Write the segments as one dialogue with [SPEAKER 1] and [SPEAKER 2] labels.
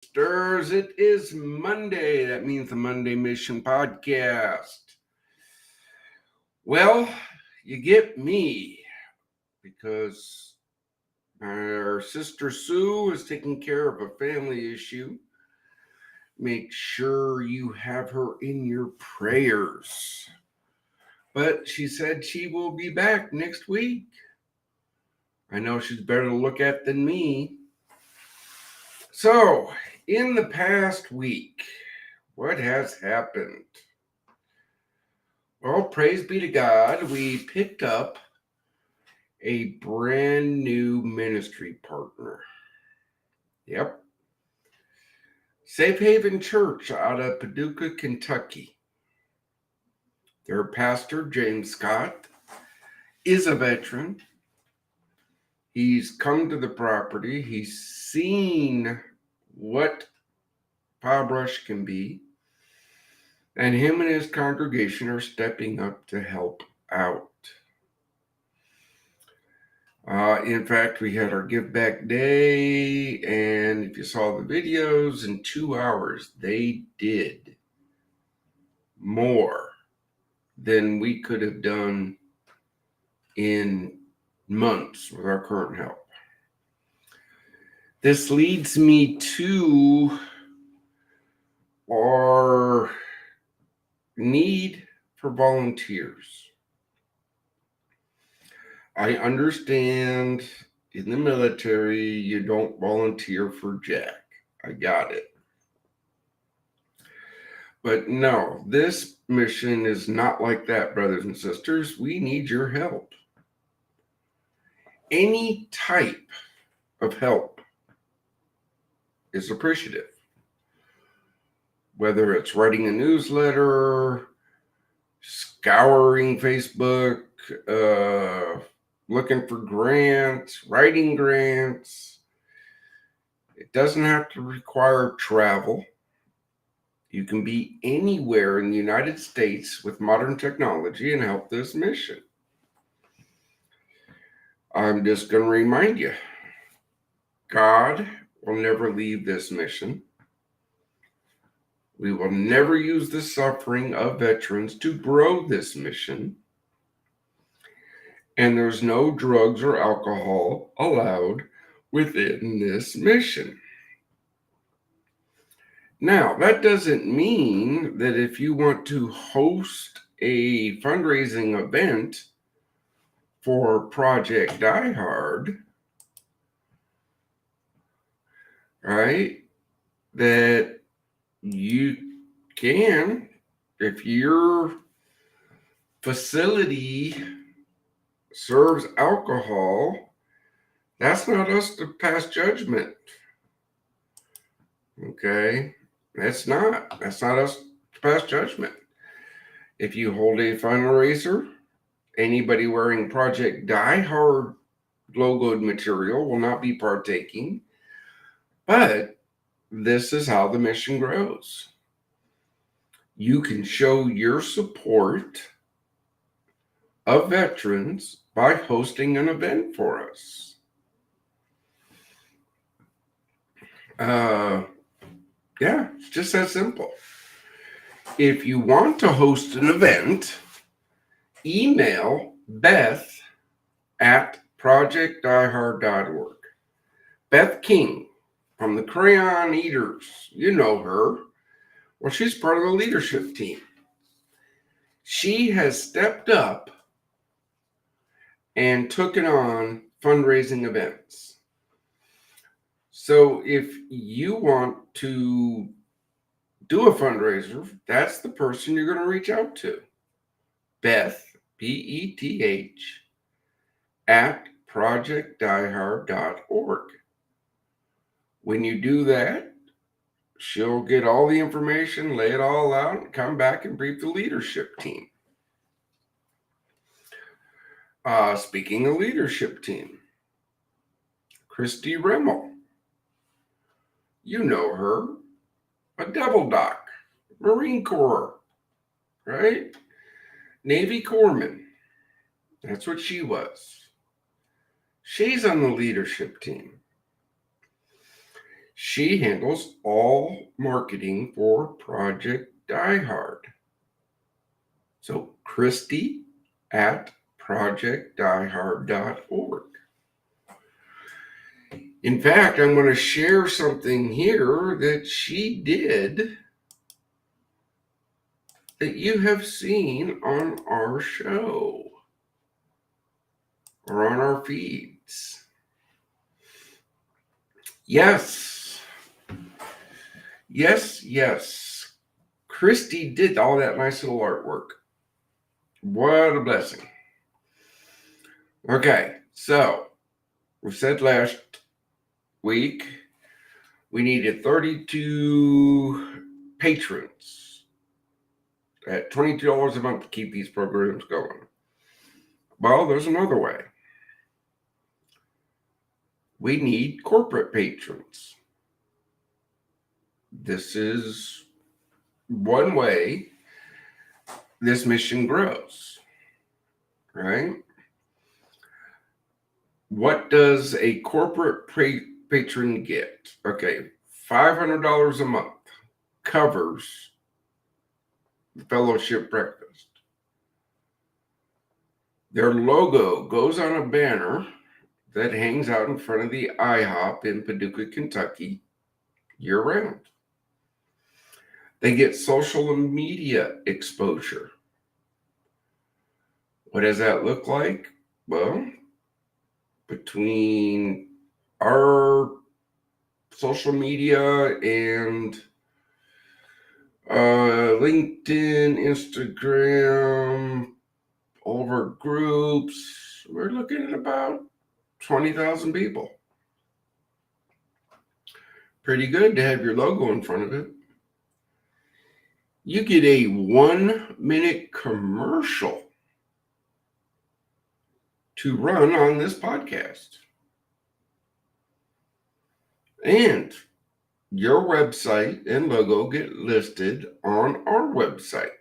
[SPEAKER 1] Sisters, it is Monday. That means the Monday Mission Podcast. Well, you get me because our sister Sue is taking care of a family issue. Make sure you have her in your prayers. But she said she will be back next week. I know she's better to look at than me. So, in the past week, what has happened? Well, praise be to God, we picked up a brand new ministry partner. Yep. Safe Haven Church out of Paducah, Kentucky. Their pastor, James Scott, is a veteran. He's come to the property. He's seen what pile brush can be. And him and his congregation are stepping up to help out. In fact, we had our give back day, and if you saw the videos, in 2 hours, they did more than we could have done in months with our current help. This leads me to our need for volunteers. I understand in the military, you don't volunteer for jack. I got it. But no, this mission is not like that, brothers and sisters. We need your help. Any type of help is appreciative. Whether it's writing a newsletter, scouring Facebook, looking for grants, writing grants. It doesn't have to require travel. You can be anywhere in the United States with modern technology and help this mission. I'm just going to remind you, God will never leave this mission. We will never use the suffering of veterans to grow this mission. And there's no drugs or alcohol allowed within this mission. Now, that doesn't mean that if you want to host a fundraising event for Project Die Hard, right, that you can, if your facility serves alcohol, that's not us to pass judgment. Okay? That's not us to pass judgment. If you hold a fundraiser, anybody wearing Project Die Hard logoed material will not be partaking. But this is how the mission grows. You can show your support of veterans by hosting an event for us. Yeah, it's just that simple. If you want to host an event, email Beth at projectdiehard.org. Beth King from the Crayon Eaters. You know her. Well, she's part of the leadership team. She has stepped up and taken on fundraising events. So if you want to do a fundraiser, that's the person you're going to reach out to. Beth, B-E-T-H, at projectdiehard.org. When you do that, she'll get all the information, lay it all out, and come back and brief the leadership team. Speaking of leadership team, Christy Rimmel. You know her, a Devil Doc, Marine Corps, right? Navy Corpsman. That's what she was. She's on the leadership team. She handles all marketing for Project Die Hard. So Christy at projectdiehard.org. In fact, I'm going to share something here that she did that you have seen on our show or on our feeds. Yes. Yes, yes. Christy did all that nice little artwork. What a blessing. Okay, so we said last week we needed 32 patrons at $22 a month to keep these programs going. Well, there's another way. We need corporate patrons. This is one way this mission grows, right? What does a corporate patron get? Okay, $500 a month covers the fellowship breakfast. Their logo goes on a banner that hangs out in front of the IHOP in Paducah, Kentucky, year-round. They get social media exposure. What does that look like? Well, between our social media and LinkedIn, Instagram, all of our groups, we're looking at about 20,000 people. Pretty good to have your logo in front of it. You get a 1-minute commercial to run on this podcast. And your website and logo get listed on our website.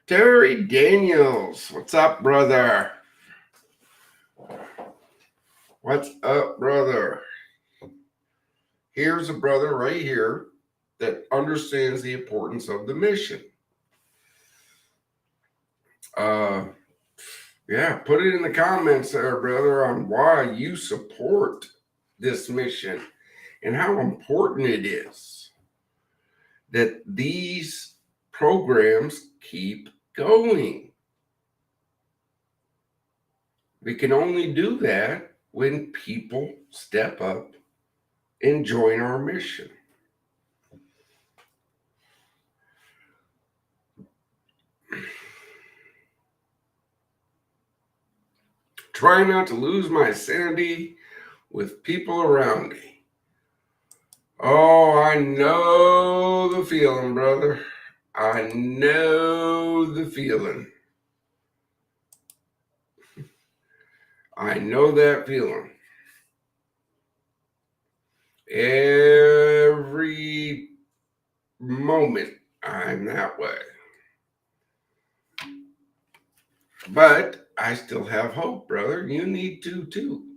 [SPEAKER 1] Terry Daniels, what's up, brother? What's up, brother? Here's a brother right here that understands the importance of the mission. Yeah, put it in the comments there, brother, on why you support this mission and how important it is that these programs keep going. We can only do that when people step up and join our mission. Try not to lose my sanity with people around me. Oh, I know the feeling, brother. I know the feeling. I know that feeling. Every moment I'm that way. But I still have hope, brother. You need to too.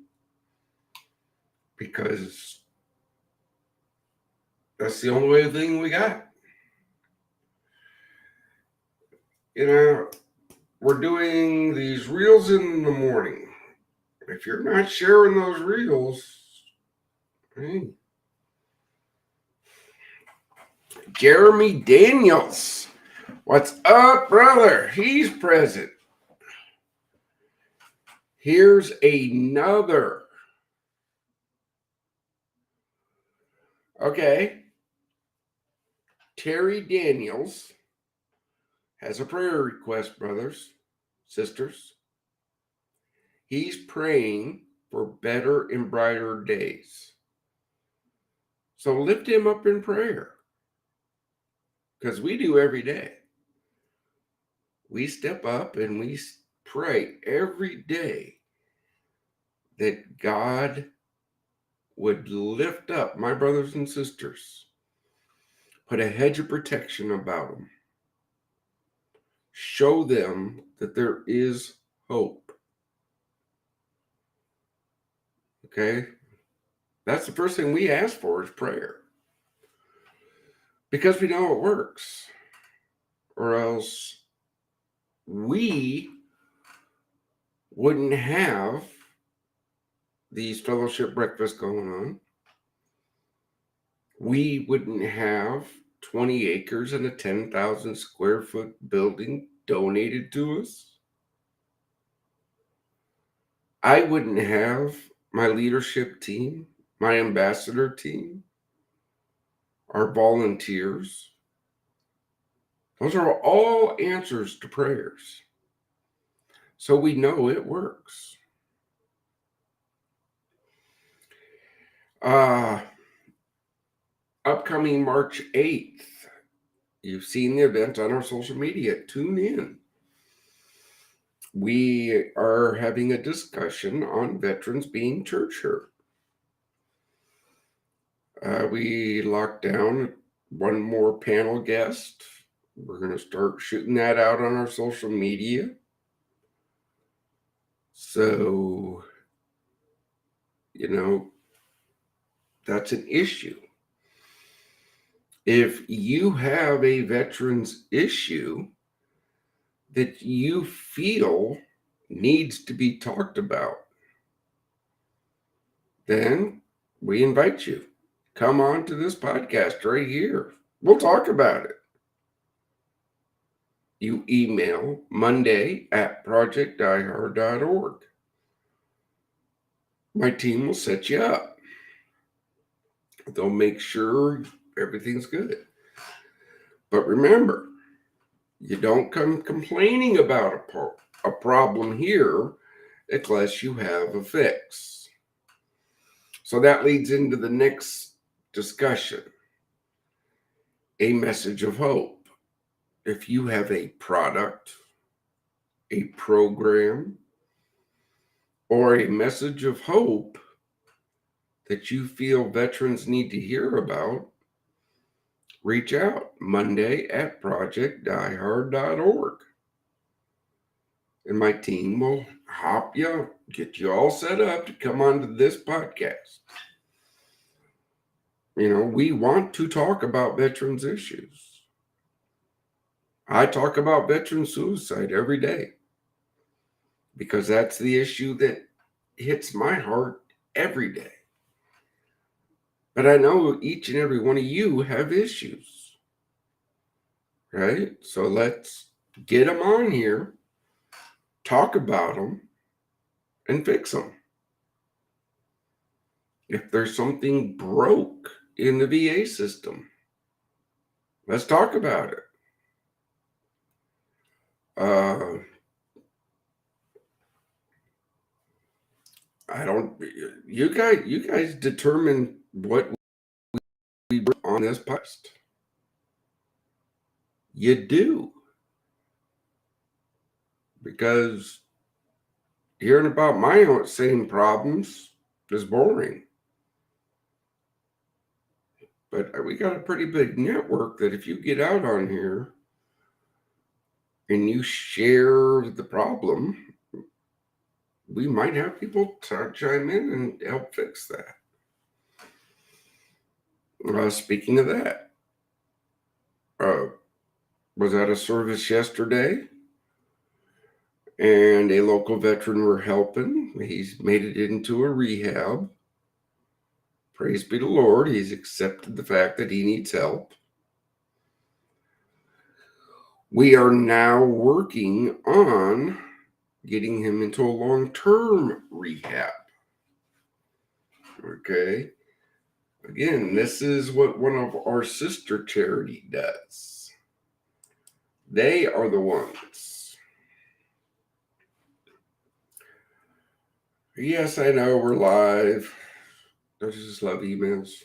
[SPEAKER 1] Because that's the only thing we got. You know, we're doing these reels in the morning. If you're not sharing those reels, hey. Jeremy Daniels, what's up, brother? He's present. Here's another. Okay. Terry Daniels has a prayer request, brothers, sisters. He's praying for better and brighter days. So lift him up in prayer. Because we do every day. We step up and we pray every day that God would lift up my brothers and sisters, put a hedge of protection about them, show them that there is hope. Okay? That's the first thing we ask for is prayer. Because we know it works. Or else we wouldn't have these fellowship breakfasts going on. We wouldn't have 20 acres and a 10,000 square foot building donated to us. I wouldn't have my leadership team, my ambassador team, our volunteers. Those are all answers to prayers. So we know it works. Upcoming March 8th. You've seen the event on our social media. Tune in. We are having a discussion on veterans being church hurt. We locked down one more panel guest. We're going to start shooting that out on our social media. So, that's an issue. If you have a veterans issue that you feel needs to be talked about, then we invite you. Come on to this podcast right here. We'll talk about it. You email monday@projectdiehard.org. My team will set you up. They'll make sure everything's good. But remember, you don't come complaining about a problem here unless you have a fix. So that leads into the next discussion. A message of hope. If you have a product, a program, or a message of hope that you feel veterans need to hear about, reach out monday@projectdiehard.org. And my team will get you all set up to come onto this podcast. We want to talk about veterans issues. I talk about veteran suicide every day because that's the issue that hits my heart every day. But I know each and every one of you have issues, right? So let's get them on here, talk about them, and fix them. If there's something broke in the VA system, let's talk about it. You guys determine what we bring on this post. You do. Because hearing about my own same problems is boring. But we got a pretty big network that if you get out on here and you share the problem, we might have people chime in and help fix that. Speaking of that, was at a service yesterday, and a local veteran we're helping. He's made it into a rehab. Praise be the Lord. He's accepted the fact that he needs help. We are now working on getting him into a long-term rehab. Okay. Again, this is what one of our sister charity does. They are the ones. Yes, I know we're live. I just love emails.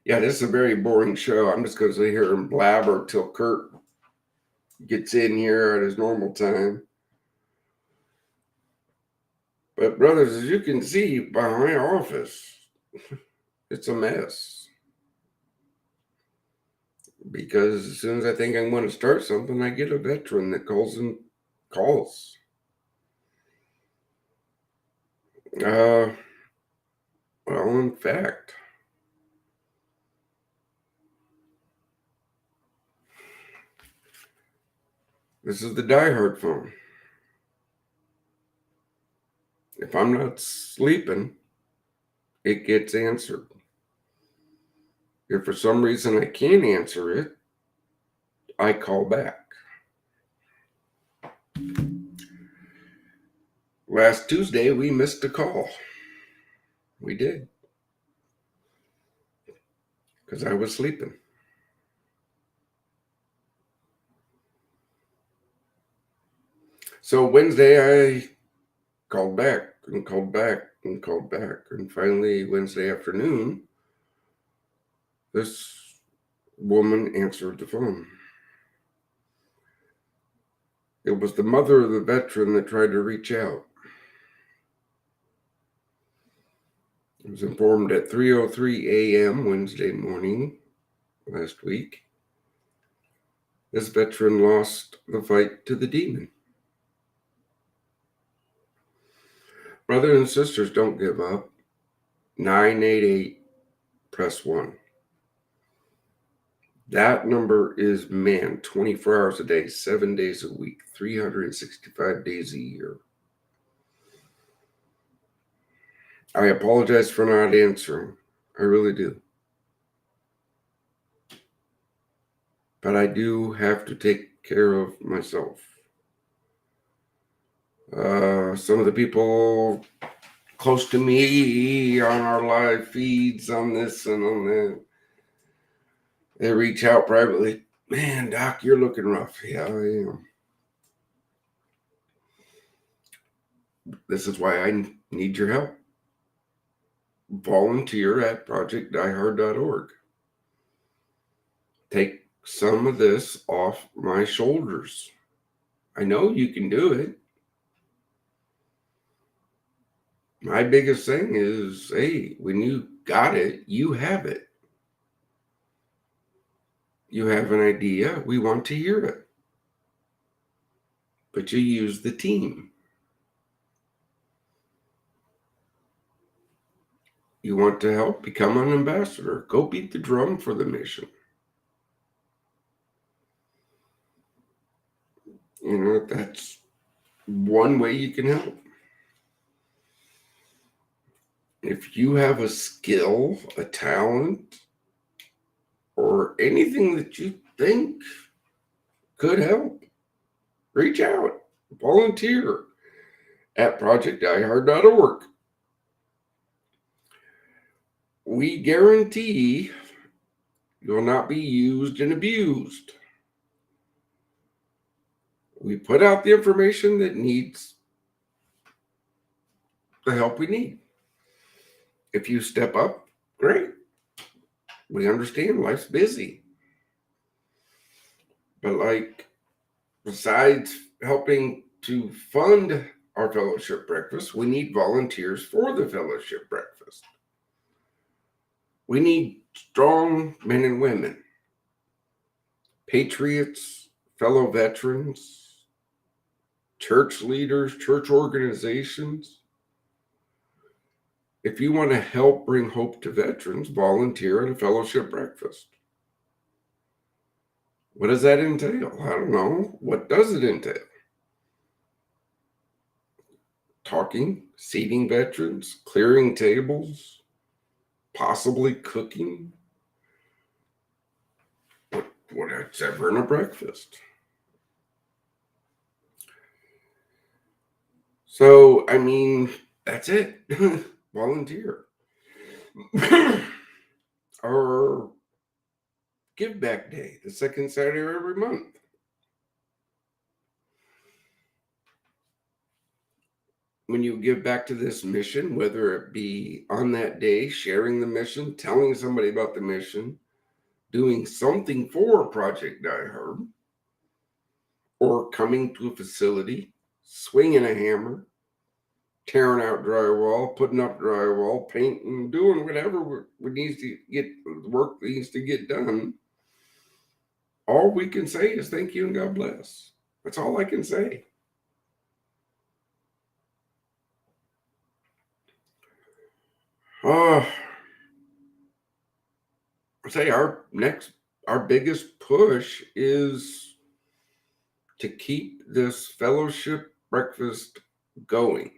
[SPEAKER 1] Yeah, this is a very boring show. I'm just going to sit here and blabber till Kurt gets in here at his normal time. But brothers, as you can see by my office, it's a mess. Because as soon as I think I'm going to start something, I get a veteran that calls. Well, in fact, this is the diehard phone. If I'm not sleeping, it gets answered. If for some reason I can't answer it, I call back. Last Tuesday, we missed a call. We did. Because I was sleeping. So Wednesday, I called back and called back and called back. And finally, Wednesday afternoon, this woman answered the phone. It was the mother of the veteran that tried to reach out. I was informed at 3:03 a.m. Wednesday morning last week. This veteran lost the fight to the demon. Brothers and sisters, don't give up. 988, press 1. That number is manned 24 hours a day, 7 days a week, 365 days a year. I apologize for not answering. I really do. But I do have to take care of myself. Some of the people close to me on our live feeds on this and on that, they reach out privately. Man, Doc, you're looking rough. Yeah, I am. This is why I need your help. Volunteer at projectdiehard.org. Take some of this off my shoulders. I know you can do it. My biggest thing is, hey, when you got it, you have it. You have an idea, we want to hear it. But you use the team. You want to help? Become an ambassador. Go beat the drum for the mission. You know, that's one way you can help. If you have a skill, a talent, or anything that you think could help, reach out, volunteer at projectdiehard.org. We guarantee you'll not be used and abused. We put out the information that needs the help we need. If you step up, great. We understand life's busy. But like, besides helping to fund our fellowship breakfast, we need volunteers for the fellowship breakfast. We need strong men and women, patriots, fellow veterans, church leaders, church organizations. If you want to help bring hope to veterans, volunteer at a fellowship breakfast. What does that entail? I don't know. What does it entail? Talking, seating veterans, clearing tables, possibly cooking. What's ever in a breakfast? So, I mean, that's it. Volunteer. Our Give Back Day, the second Saturday of every month. When you give back to this mission, whether it be on that day, sharing the mission, telling somebody about the mission, doing something for Project Die Hard, or coming to a facility, swinging a hammer, tearing out drywall, putting up drywall, painting, doing whatever needs to get work needs to get done. All we can say is thank you and God bless. That's all I can say. I say our biggest push is to keep this fellowship breakfast going.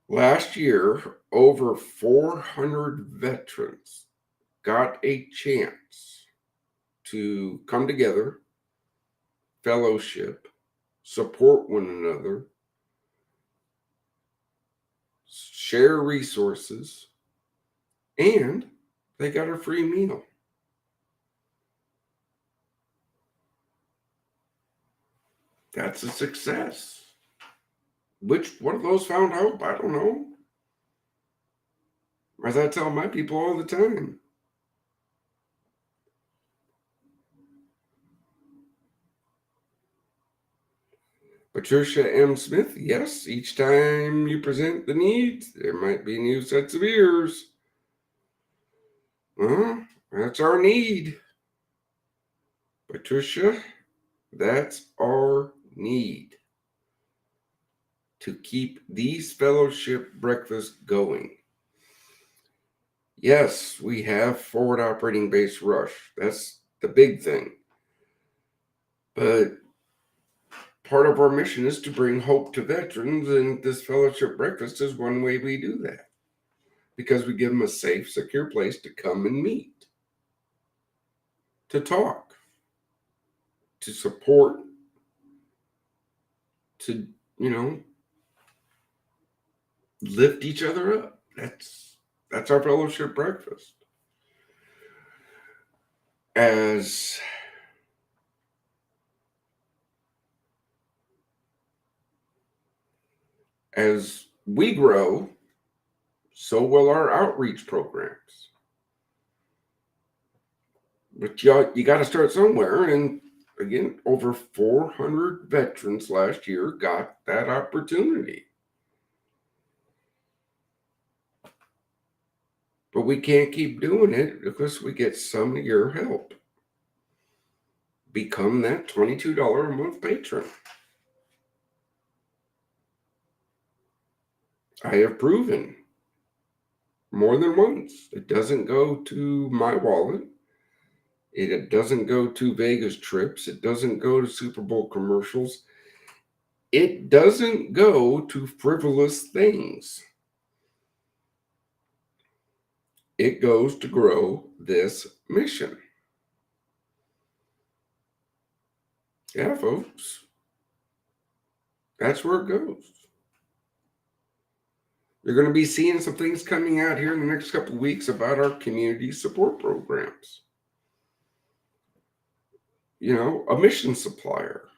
[SPEAKER 1] Last year, over 400 veterans got a chance to come together, fellowship, support one another, share resources, and they got a free meal. That's a success. Which one of those found hope? I don't know. As I tell my people all the time. Patricia M. Smith, yes, each time you present the needs, there might be new sets of ears. That's our need. Patricia, that's our need to keep these fellowship breakfasts going. Yes, we have forward operating base rush. That's the big thing. But part of our mission is to bring hope to veterans, and this fellowship breakfast is one way we do that. Because we give them a safe, secure place to come and meet, to talk, to support, to, lift each other up. That's our fellowship breakfast. As we grow, so will our outreach programs. But you got to start somewhere. And again, over 400 veterans last year got that opportunity. But we can't keep doing it because we get some of your help. Become that $22 a month patron. I have proven more than once it doesn't go to my wallet. It doesn't go to Vegas trips. It doesn't go to Super Bowl commercials. It doesn't go to frivolous things. It goes to grow this mission. Yeah, folks. That's where it goes. You're going to be seeing some things coming out here in the next couple of weeks about our community support programs. A mission supplier.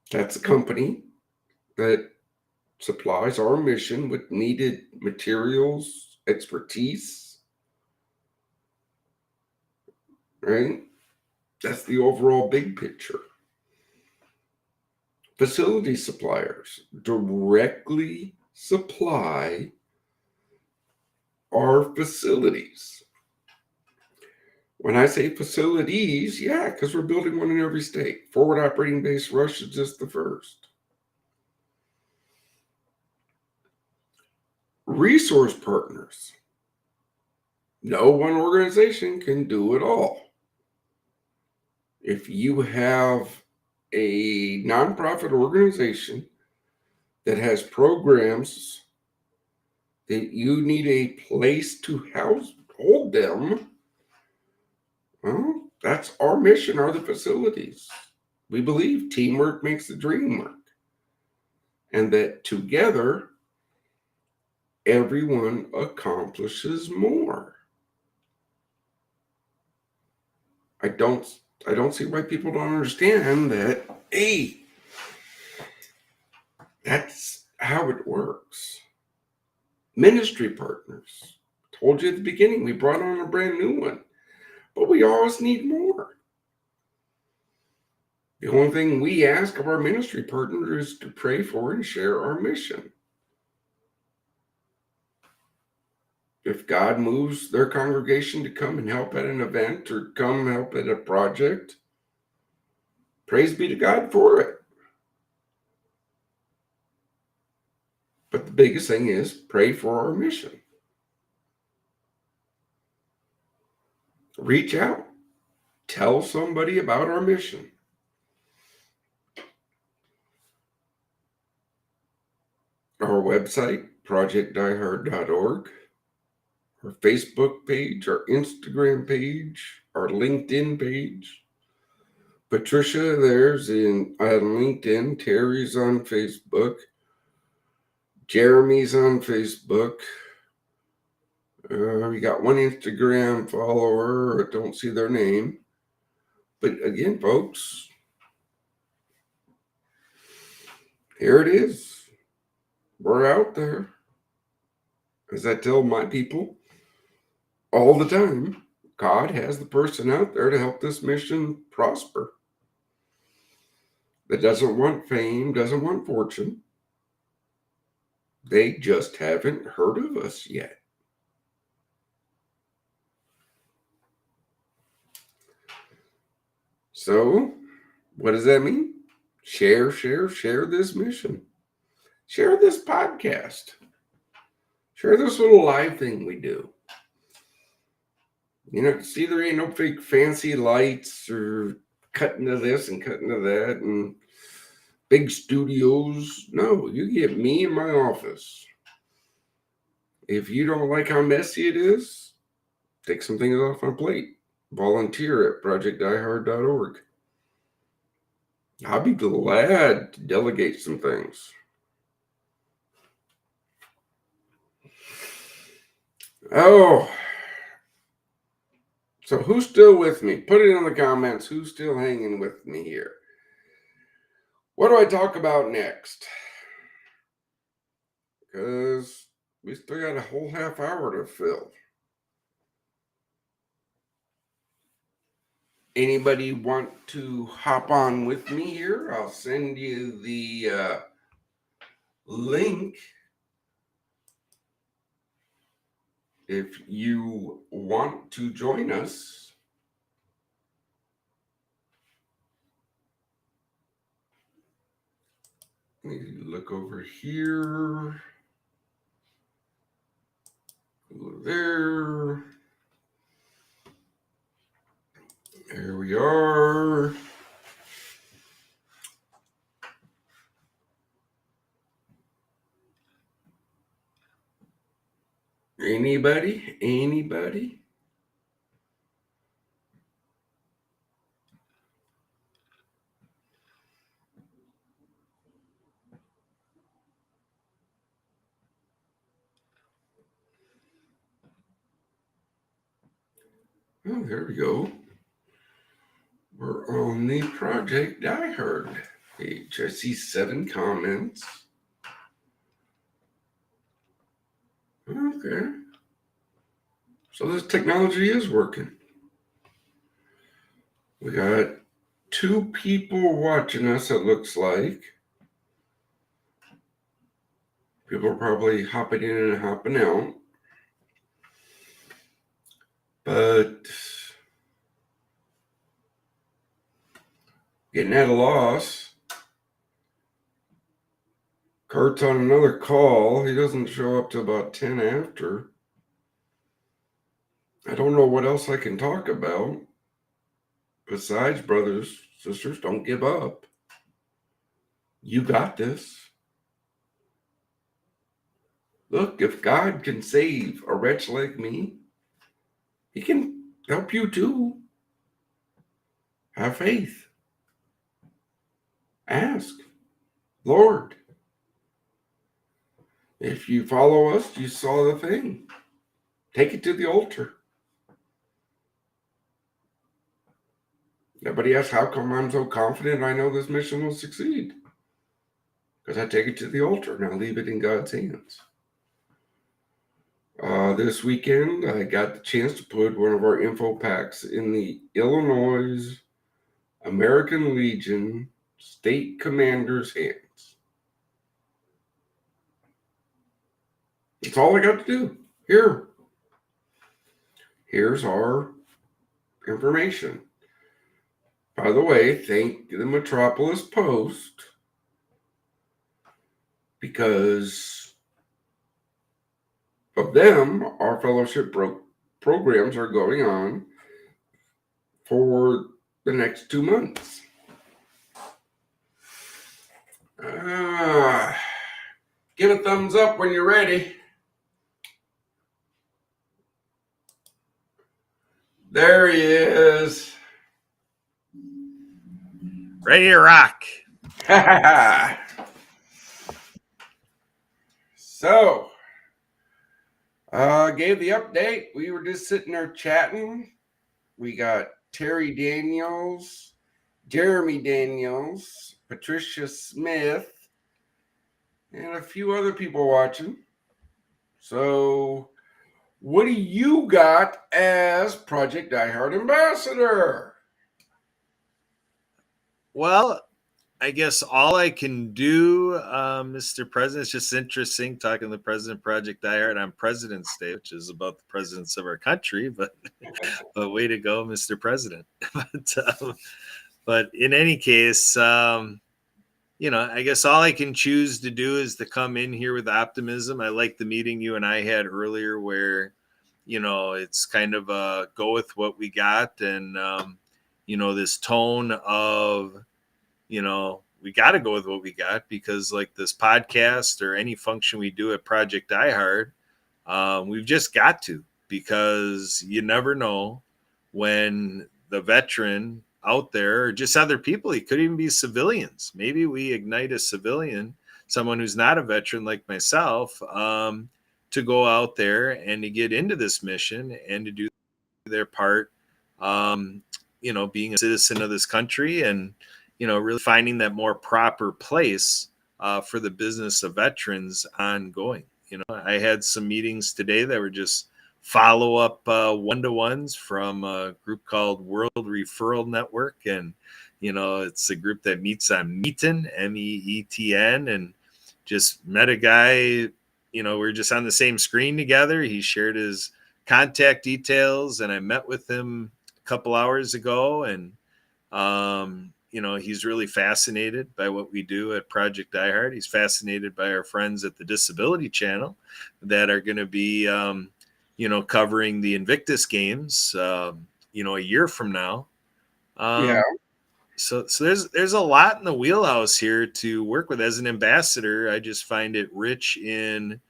[SPEAKER 1] That's a company that supplies our mission with needed materials, expertise, right? That's the overall big picture. Facility suppliers directly supply our facilities. When I say facilities, yeah, because we're building one in every state. Forward operating base rush is just the first. Resource partners. No one organization can do it all. If you have a nonprofit organization that has programs that you need a place to hold them, well, that's our mission, are the facilities. We believe teamwork makes the dream work. And that together, everyone accomplishes more. I don't see why people don't understand that, hey, that's how it works. Ministry partners. Told you at the beginning, we brought on a brand new one. But we always need more. The only thing we ask of our ministry partners is to pray for and share our mission. If God moves their congregation to come and help at an event or come help at a project, praise be to God for it. But the biggest thing is pray for our mission. Reach out. Tell somebody about our mission. Our website, projectdiehard.org. Our Facebook page, our Instagram page, our LinkedIn page. Patricia, there's on LinkedIn. Terry's on Facebook. Jeremy's on Facebook. We got one Instagram follower. I don't see their name. But again, folks, here it is. We're out there. As I tell my people all the time, God has the person out there to help this mission prosper. That doesn't want fame, doesn't want fortune. They just haven't heard of us yet. So, what does that mean? Share this mission. Share this podcast. Share this little live thing we do. See, there ain't no fake fancy lights or cutting to this and cutting to that and big studios. No, you get me in my office. If you don't like how messy it is, take some things off my plate. Volunteer at projectdiehard.org. I'll be glad to delegate some things. Oh, so who's still with me? Put it in the comments. Who's still hanging with me here? What do I talk about next? Because we still got a whole half hour to fill. Anybody want to hop on with me here? I'll send you the link if you want to join us. Let me look over here. Over there. There we are. Anybody? Oh, there we go. We're on the Project Diehard page. I see 7 comments. Okay. So this technology is working. We got 2 people watching us, it looks like. People are probably hopping in and hopping out. But getting at a loss. Kurt's on another call. He doesn't show up till about 10 after. I don't know what else I can talk about. Besides, brothers, sisters, don't give up. You got this. Look, if God can save a wretch like me, He can help you too. Have faith. Ask. Lord, if you follow us, you saw the thing. Take it to the altar. Everybody asks, how come I'm so confident I know this mission will succeed? Because I take it to the altar and I leave it in God's hands. This weekend, I got the chance to put one of our info packs in the Illinois American Legion State Commander's hands. That's all I got to do. Here's our information. By the way, thank the Metropolis Post, because of them, our fellowship programs are going on for the next 2 months. Uh, Give a thumbs up when you're ready. There he is.
[SPEAKER 2] Ready to rock.
[SPEAKER 1] So, gave the update. We were just sitting there chatting. We got Terry Daniels, Jeremy Daniels, Patricia Smith, and a few other people watching. So, what do you got as Project Diehard Ambassador?
[SPEAKER 2] Well, I guess all I can do, Mr. President, it's just interesting talking to the President Project Diehard on President's Day, which is about the presidents of our country. But way to go, Mr. President. But in any case, I guess all I can choose to do is to come in here with optimism. I like the meeting you and I had earlier where, it's kind of a go with what we got. And, this tone of, we got to go with what we got because like this podcast or any function we do at Project Diehard, we've just got to, because you never know when the veteran out there or just other people, it could even be civilians. Maybe we ignite a civilian, someone who's not a veteran like myself, to go out there and to get into this mission and to do their part, being a citizen of this country and, really finding that more proper place for the business of veterans ongoing. I had some meetings today that were just follow-up one-to-ones from a group called World Referral Network. And, it's a group that meets on Meetin, MEETN, and just met a guy, we're just on the same screen together. He shared his contact details and I met with him a couple hours ago. And, he's really fascinated by what we do at Project Diehard. He's fascinated by our friends at the Disability Channel that are going to be, covering the Invictus Games, a year from now.
[SPEAKER 1] Yeah.
[SPEAKER 2] So there's a lot in the wheelhouse here to work with. As an ambassador, I just find it rich in,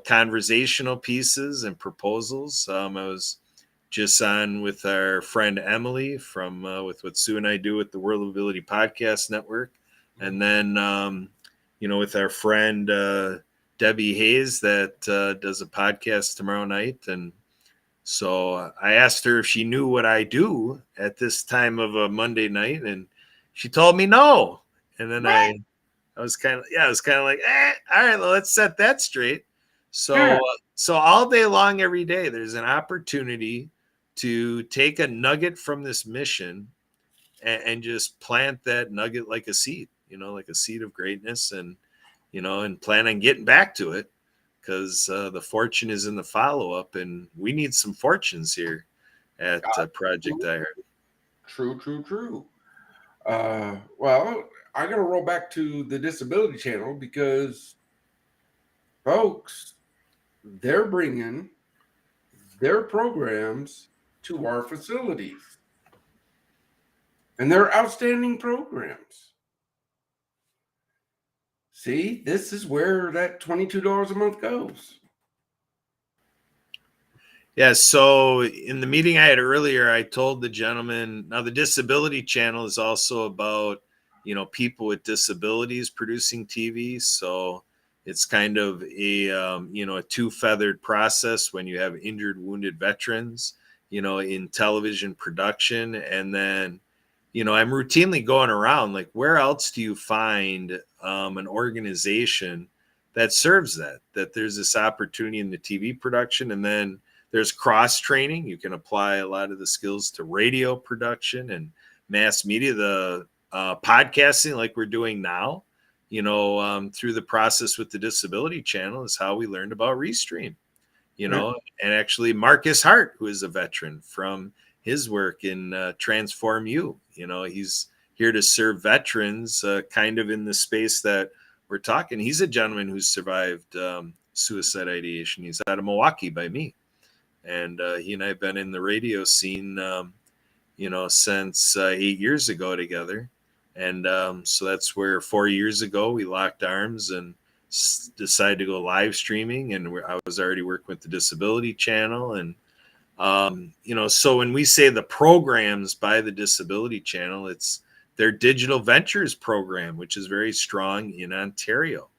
[SPEAKER 2] conversational pieces and proposals. I was just on with our friend Emily from with what Sue and I do with the World of Ability Podcast Network. And then, with our friend Debbie Hayes that does a podcast tomorrow night. And so I asked her if she knew what I do at this time of a Monday night. And she told me no. And then I was kind of like, all right, well, let's set that straight. So all day long, every day, there's an opportunity to take a nugget from this mission and just plant that nugget like a seed, like a seed of greatness, and plan on getting back to it, because the fortune is in the follow-up, and we need some fortunes here at Project Diehard.
[SPEAKER 1] True. Well, I got to roll back to the Disability Channel because, folks, they're bringing their programs to our facilities. And they're outstanding programs. See, this is where that $22 a month goes.
[SPEAKER 2] Yeah, so in the meeting I had earlier, I told the gentleman, now the Disability Channel is also about, people with disabilities producing TV. So it's kind of a two-feathered process when you have injured, wounded veterans, in television production. And then, I'm routinely going around, like, where else do you find an organization that serves that there's this opportunity in the TV production? And then there's cross training. You can apply a lot of the skills to radio production and mass media, the podcasting like we're doing now, through the process with the Disability Channel is how we learned about Restream, and actually Marcus Hart, who is a veteran, from his work in Transform You, he's here to serve veterans kind of in the space that we're talking. He's a gentleman who's survived suicide ideation. He's out of Milwaukee by me. And he and I have been in the radio scene, since 8 years ago together. And so that's where 4 years ago we locked arms and decided to go live streaming. And I was already working with the Disability Channel. And, so when we say the programs by the Disability Channel, it's their Digital Ventures program, which is very strong in Ontario.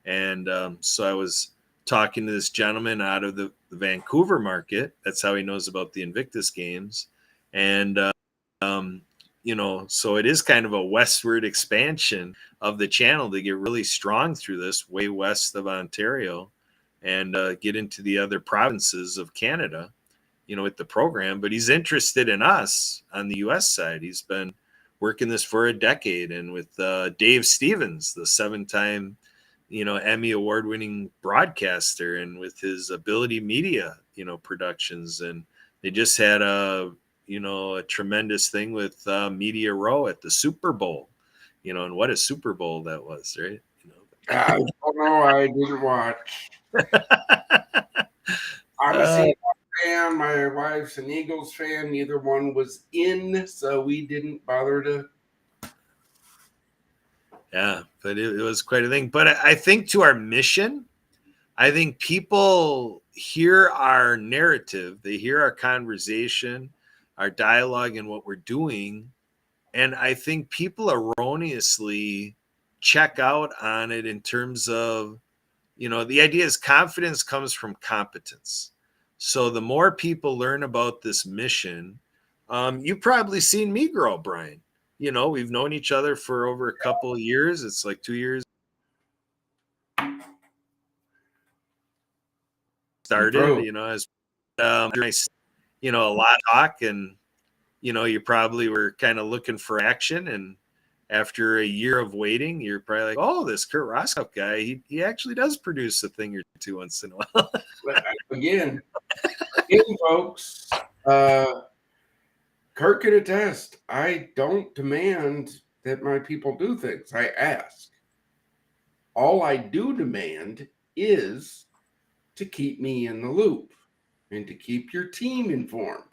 [SPEAKER 2] And so I was talking to this gentleman out of the Vancouver market. That's how he knows about the Invictus Games. And, so it is kind of a westward expansion of the channel to get really strong through this way west of Ontario and get into the other provinces of Canada, with the program. But he's interested in us on the U.S. side. He's been working this for a decade. And with Dave Stevens, the 7-time Emmy award-winning broadcaster, and with his Ability Media, productions. And they just had a tremendous thing with Media Row at the Super Bowl, and what a Super Bowl that was, right?
[SPEAKER 1] I don't know. I didn't watch. I'm a Seahawks fan. My wife's an Eagles fan. Neither one was in, so we didn't bother to.
[SPEAKER 2] Yeah, but it was quite a thing. But I think to our mission, I think people hear our narrative, they hear our conversation, our dialogue, and what we're doing. And I think people erroneously check out on it in terms of, the idea is confidence comes from competence. So the more people learn about this mission, you've probably seen me grow, Brian. We've known each other for over a couple of years. It's like 2 years. Started, as a lot of talk, and you probably were kind of looking for action. And after a year of waiting, you're probably like, oh, this Kurt Roskoff guy, he actually does produce a thing or two once in a while.
[SPEAKER 1] Again, folks, Kurt can attest. I don't demand that my people do things. I ask. All I do demand is to keep me in the loop and to keep your team informed.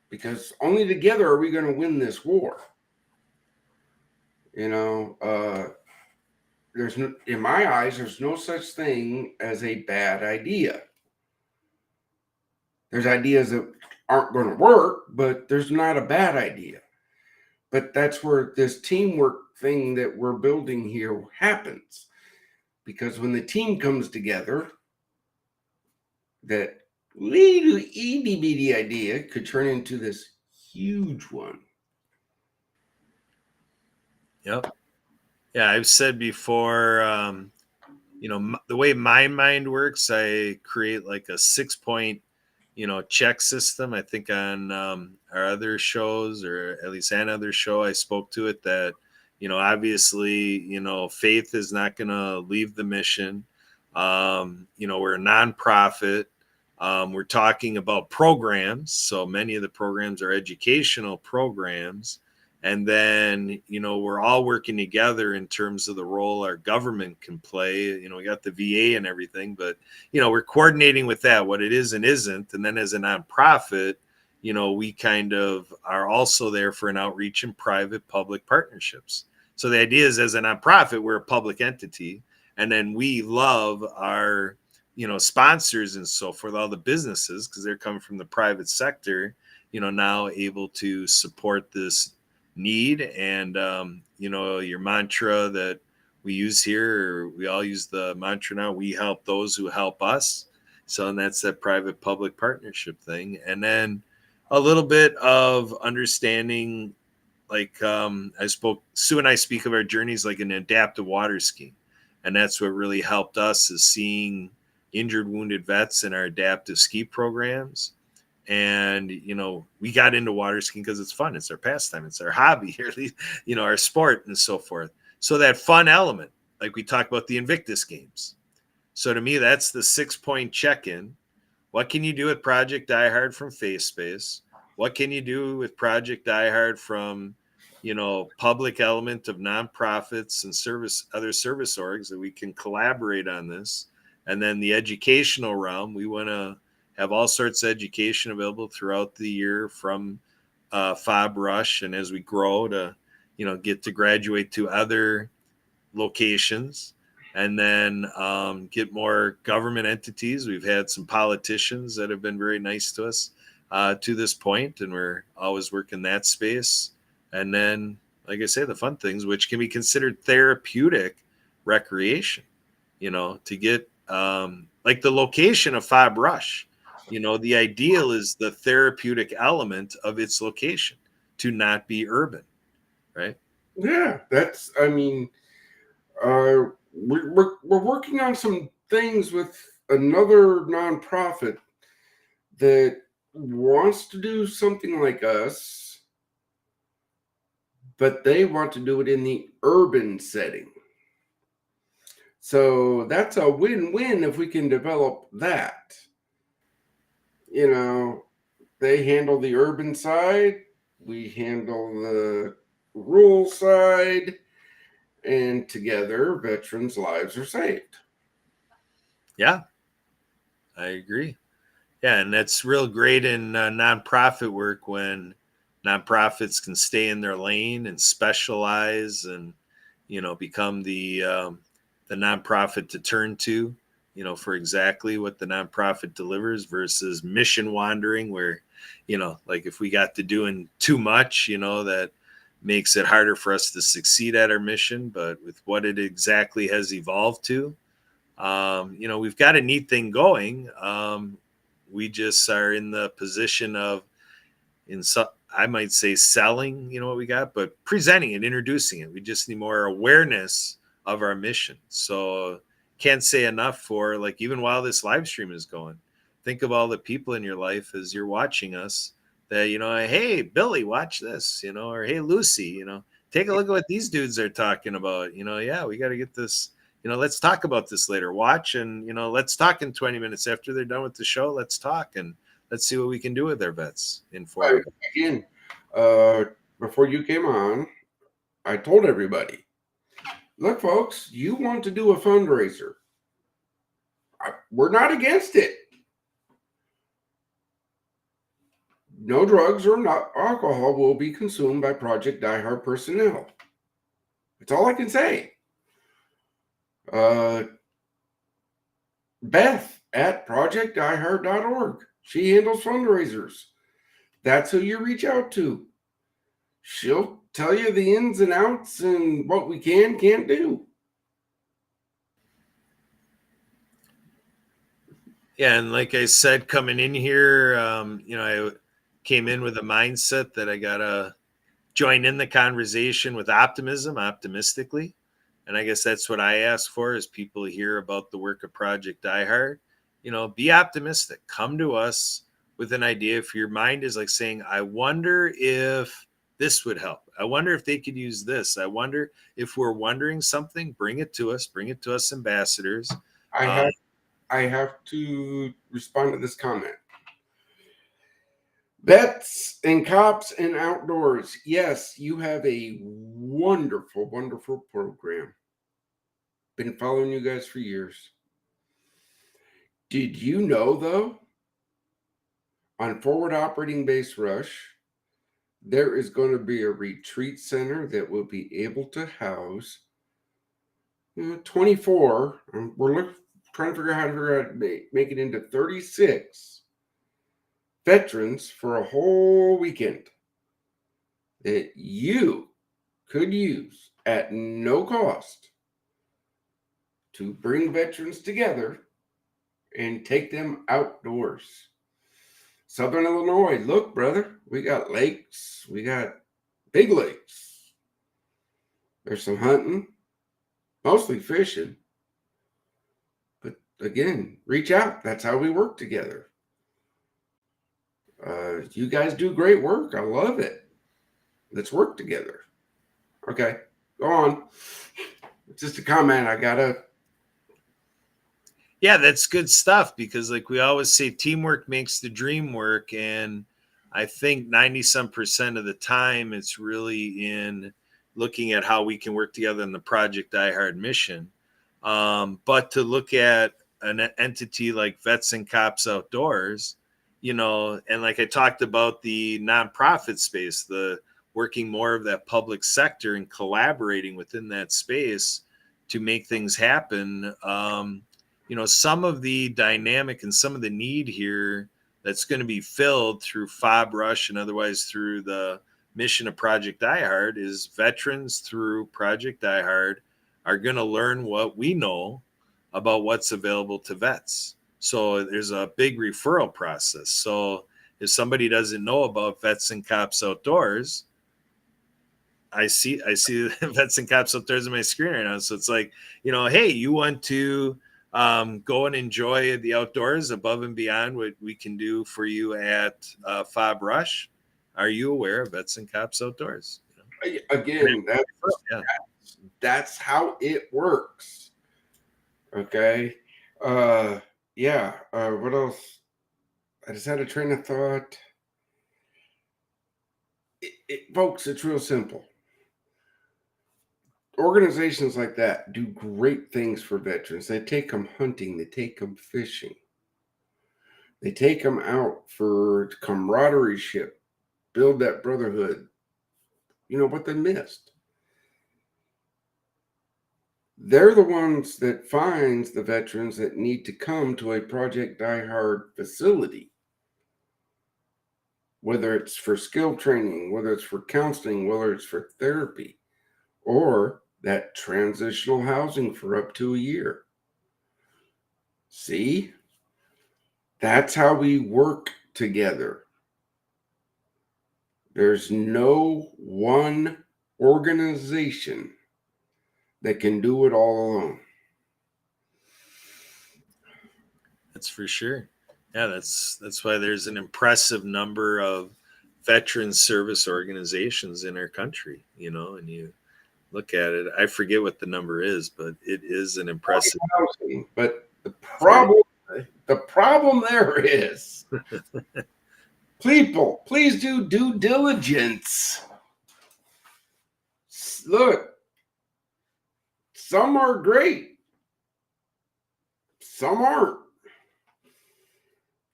[SPEAKER 1] Because only together are we going to win this war. There's no, in my eyes, there's no such thing as a bad idea. There's ideas that aren't going to work, but there's not a bad idea. But that's where this teamwork thing that we're building here happens. Because when the team comes together, that little itty bitty idea could turn into this huge one.
[SPEAKER 2] Yep. Yeah, I've said before, the way my mind works, I create like a 6-point, check system. I think on our other shows, or at least another show, I spoke to it that, obviously, faith is not going to leave the mission. We're a nonprofit. We're talking about programs. So many of the programs are educational programs. And then, we're all working together in terms of the role our government can play. We got the VA and everything, but, we're coordinating with that, what it is and isn't. And then as a nonprofit, we kind of are also there for an outreach in private-public partnerships. So the idea is, as a nonprofit, we're a public entity. And then we love our, sponsors and so forth, all the businesses, because they're coming from the private sector, now able to support this need. And your mantra that we use here, or we all use the mantra now, we help those who help us. So, and that's that private public partnership thing. And then a little bit of understanding, like Sue and I speak of our journeys like an adaptive water skiing. And that's what really helped us, is seeing injured, wounded vets in our adaptive ski programs. And, we got into water skiing because it's fun. It's our pastime. It's our hobby, or at least, our sport and so forth. So that fun element, like we talk about the Invictus Games. So to me, that's the 6-point check-in. What can you do with Project Die Hard from Face Space? What can you do with Project Die Hard from, public element of nonprofits and other service orgs that we can collaborate on this? And then the educational realm, we want to have all sorts of education available throughout the year from Fob Rush, and as we grow to, get to graduate to other locations, and then get more government entities. We've had some politicians that have been very nice to us to this point, and we're always working that space. And then, like I say, the fun things, which can be considered therapeutic recreation, to get like the location of Fob Rush. The ideal is the therapeutic element of its location to not be urban, right?
[SPEAKER 1] Yeah, that's, I mean, we're working on some things with another nonprofit that wants to do something like us, but they want to do it in the urban setting. So that's a win-win if we can develop that. You know, they handle the urban side, we handle the rural side, and together veterans' lives are saved.
[SPEAKER 2] Yeah, I agree. Yeah, and that's real great in nonprofit work when nonprofits can stay in their lane and specialize, and become the nonprofit to turn to, for exactly what the nonprofit delivers versus mission wandering, where like if we got to doing too much, that makes it harder for us to succeed at our mission. But with what it exactly has evolved to, we've got a neat thing going. We just are in the position of, I might say, selling, what we got, but presenting it, introducing it. We just need more awareness of our mission. So can't say enough for, like, even while this live stream is going, think of all the people in your life as you're watching us that, hey, Billy, watch this, or hey, Lucy, take a look at what these dudes are talking about. Yeah, we got to get this, let's talk about this later. Watch, and, let's talk in 20 minutes after they're done with the show. Let's talk, and let's see what we can do with their vets in forward.
[SPEAKER 1] Again, before you came on, I told everybody, look, folks, you want to do a fundraiser. We're not against it. No drugs or not alcohol will be consumed by Project Die Hard personnel. That's all I can say. Beth at projectdiehard.org. She handles fundraisers. That's who you reach out to. She'll tell you the ins and outs and what we can't do.
[SPEAKER 2] Yeah, and like I said, coming in here, I came in with a mindset that I gotta join in the conversation with optimism, optimistically. And I guess that's what I ask for, is people hear about the work of Project Die Hard. Be optimistic. Come to us with an idea. If your mind is like saying, I wonder if this would help. I wonder if they could use this. I wonder if we're wondering something, bring it to us. Bring it to us, ambassadors.
[SPEAKER 1] I have to respond to this comment. Vets and cops and outdoors. Yes, you have a wonderful, wonderful program. Been following you guys for years. Did you know, though, on Forward Operating Base Rush, there is going to be a retreat center that will be able to house 24. We're trying to figure out how to make it into 36 veterans for a whole weekend that you could use at no cost to bring veterans together and take them outdoors. Southern Illinois, look, brother, we got lakes, we got big lakes. There's some hunting, mostly fishing. But again, reach out. That's how we work together. You guys do great work. I love it. Let's work together. Okay, go on. It's just a comment. I gotta.
[SPEAKER 2] Yeah, that's good stuff, because like we always say, teamwork makes the dream work. And I think 90% of the time it's really in looking at how we can work together in the Project Die Hard mission. But to look at an entity like Vets and Cops Outdoors, and like I talked about the nonprofit space, the working more of that public sector and collaborating within that space to make things happen. Some of the dynamic and some of the need here that's going to be filled through Fob Rush and otherwise through the mission of Project Die is veterans through Project Die are going to learn what we know about what's available to vets. So there's a big referral process. So if somebody doesn't know about Vets and Cops Outdoors, I see Vets and Cops Outdoors on my screen right now. So it's like, hey, you want to go and enjoy the outdoors above and beyond what we can do for you at Fob Rush. Are you aware of Vets and Cops Outdoors?
[SPEAKER 1] Again, that's how it works. Okay. Yeah. What else? I just had a train of thought. Folks, it's real simple. Organizations like that do great things for veterans. They take them hunting, they take them fishing, they take them out for camaraderie ship, build that brotherhood, what they missed. They're the ones that finds the veterans that need to come to a Project Die Hard facility, whether it's for skill training, whether it's for counseling, whether it's for therapy, or that transitional housing for up to a year. See? That's how we work together. There's no one organization that can do it all alone.
[SPEAKER 2] That's for sure. Yeah, that's why there's an impressive number of veteran service organizations in our country, and you look at it, I forget what the number is, but it is an impressive.
[SPEAKER 1] But the problem there is people, please do due diligence. Look, some are great, some aren't.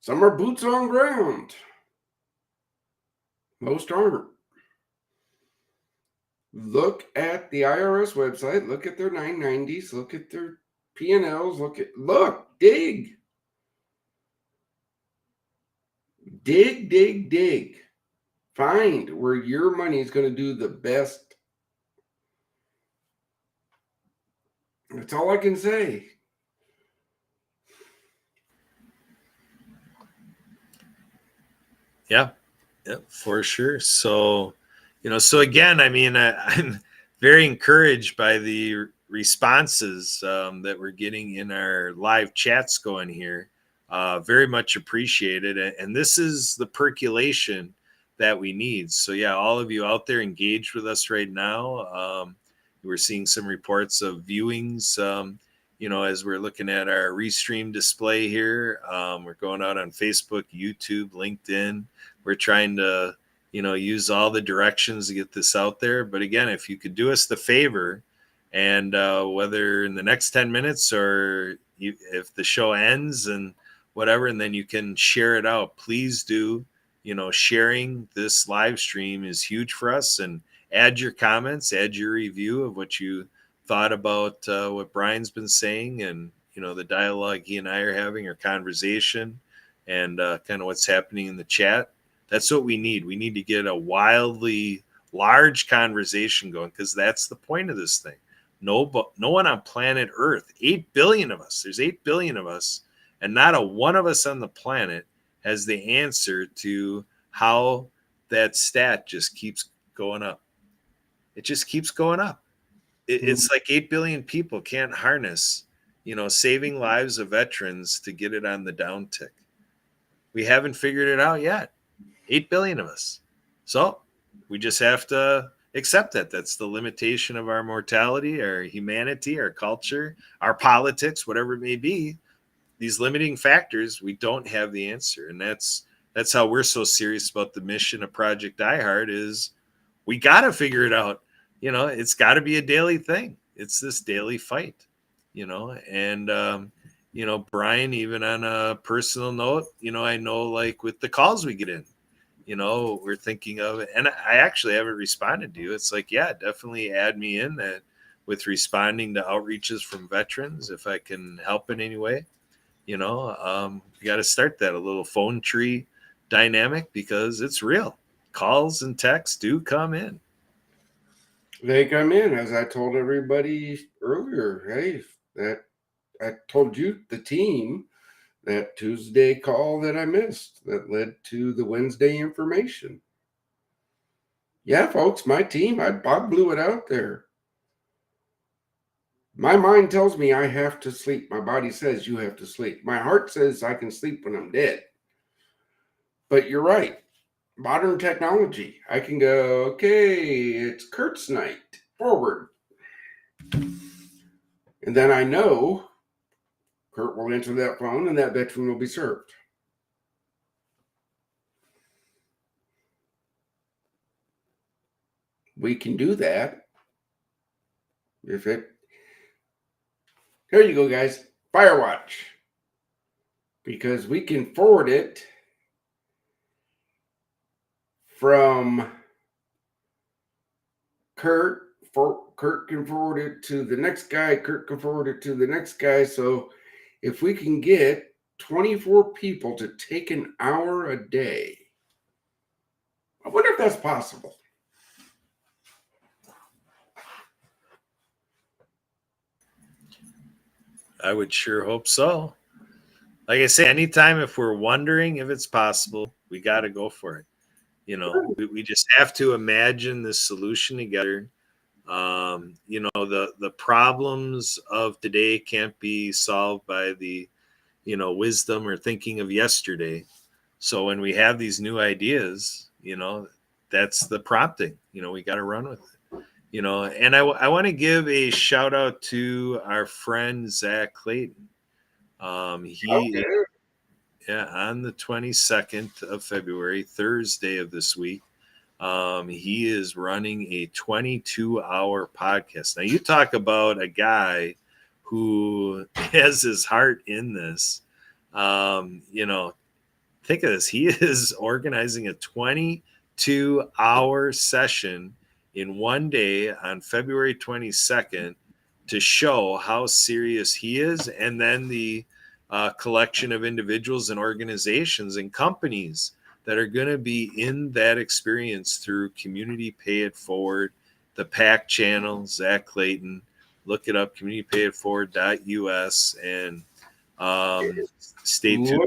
[SPEAKER 1] Some are boots on ground. Most aren't. Look at the IRS website. Look at their 990s. Look at their P&Ls. Dig. Dig. Find where your money is going to do the best. That's all I can say.
[SPEAKER 2] Yeah, for sure. So, again, I mean, I'm very encouraged by the responses that we're getting in our live chats going here. Very much appreciated. And this is the percolation that we need. So, yeah, all of you out there engaged with us right now. We're seeing some reports of viewings, as we're looking at our restream display here. We're going out on Facebook, YouTube, LinkedIn. We're trying to, use all the directions to get this out there. But again, if you could do us the favor, and whether in the next 10 minutes or if the show ends and whatever, and then you can share it out, please do. Sharing this live stream is huge for us. And add your comments, add your review of what you thought about what Brian's been saying, and the dialogue he and I are having, or conversation, and kind of what's happening in the chat. That's what we need. We need to get a wildly large conversation going, because that's the point of this thing. No one on planet Earth, 8 billion of us. There's 8 billion of us, and not a one of us on the planet has the answer to how that stat just keeps going up. It just keeps going up. It's like 8 billion people can't harness, saving lives of veterans to get it on the downtick. We haven't figured it out yet. 8 billion of us. So we just have to accept that. That's the limitation of our mortality, our humanity, our culture, our politics, whatever it may be. These limiting factors, we don't have the answer. And that's how we're so serious about the mission of Project Die Hard, is we got to figure it out. It's got to be a daily thing. It's this daily fight, and Brian, even on a personal note, I know like with the calls we get in, we're thinking of it. And I actually haven't responded to you. It's like, yeah, definitely add me in that with responding to outreaches from veterans if I can help in any way. You got to start that a little phone tree dynamic because it's real. Calls and texts do come in.
[SPEAKER 1] They come in, as I told everybody earlier. Hey, that I told you, the team, that Tuesday call that I missed that led to the Wednesday information. Yeah, folks, my team, I blew it out there. My mind tells me I have to sleep. My body says you have to sleep. My heart says I can sleep when I'm dead. But you're right. Modern technology. I can go, okay, it's Kurt's night. Forward. And then I know Kurt will answer that phone and that veteran will be served. We can do that. Here you go, guys. Firewatch. Because we can forward it from Kurt. Kurt can forward it to the next guy. Kurt can forward it to the next guy. So if we can get 24 people to take an hour a day, I wonder if that's possible.
[SPEAKER 2] I would sure hope so. Like I say, anytime if we're wondering if it's possible, we got to go for it. We just have to imagine the solution together. The problems of today can't be solved by the, wisdom or thinking of yesterday. So when we have these new ideas, that's the prompting. We got to run with it. And I want to give a shout out to our friend Zach Clayton. He Yeah, on the 22nd of February, Thursday of this week, he is running a 22-hour podcast. Now, you talk about a guy who has his heart in this. Think of this. He is organizing a 22-hour session in one day on February 22nd to show how serious he is, and then the collection of individuals and organizations and companies that are going to be in that experience through Community Pay It Forward, the PAC channel, Zach Clayton. Look it up, communitypayitforward.us, and stay tuned.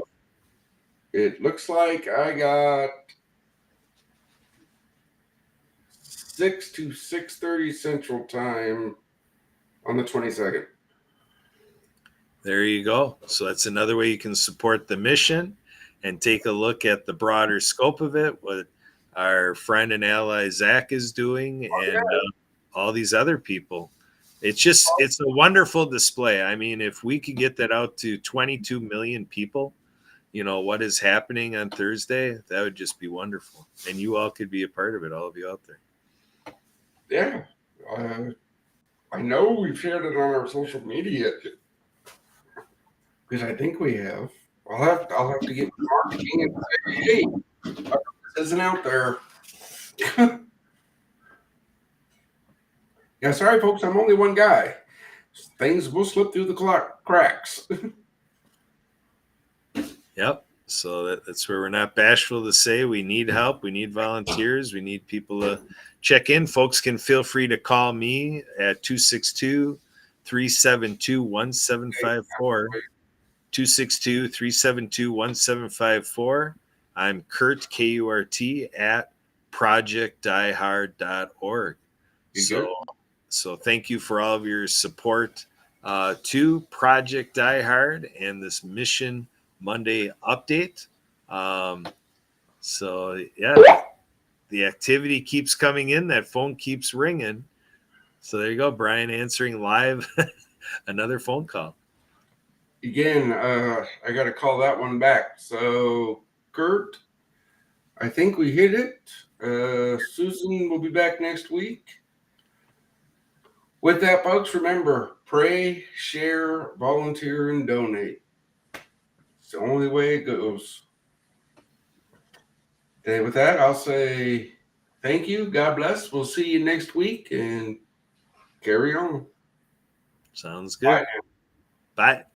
[SPEAKER 1] It looks like I got 6 to 6:30 Central Time on the 22nd.
[SPEAKER 2] There you go. So that's another way you can support the mission and take a look at the broader scope of it, what our friend and ally Zach is doing, and all these other people. It's a wonderful display. I mean, if we could get that out to 22 million people, what is happening on Thursday, that would just be wonderful. And you all could be a part of it, all of you out there.
[SPEAKER 1] Yeah. I know we've shared it on our social media because I think we have. I'll have to get marketing and say, hey, this isn't out there. Yeah, sorry, folks. I'm only one guy. Things will slip through the cracks.
[SPEAKER 2] Yep. So that's where we're not bashful to say we need help. We need volunteers. We need people to check in. Folks can feel free to call me at 262-372-1754. 262-372-1754. I'm Kurt, K-U-R-T, at projectdiehard.org. So thank you for all of your support to Project Die Hard and this Mission Monday update. The activity keeps coming in. That phone keeps ringing. So there you go, Brian answering live another phone call.
[SPEAKER 1] Again, I got to call that one back. So, Kurt, I think we hit it. Susan will be back next week. With that, folks, remember, pray, share, volunteer, and donate. It's the only way it goes. And with that, I'll say thank you. God bless. We'll see you next week and carry on.
[SPEAKER 2] Sounds
[SPEAKER 1] Bye.
[SPEAKER 2] good. Bye.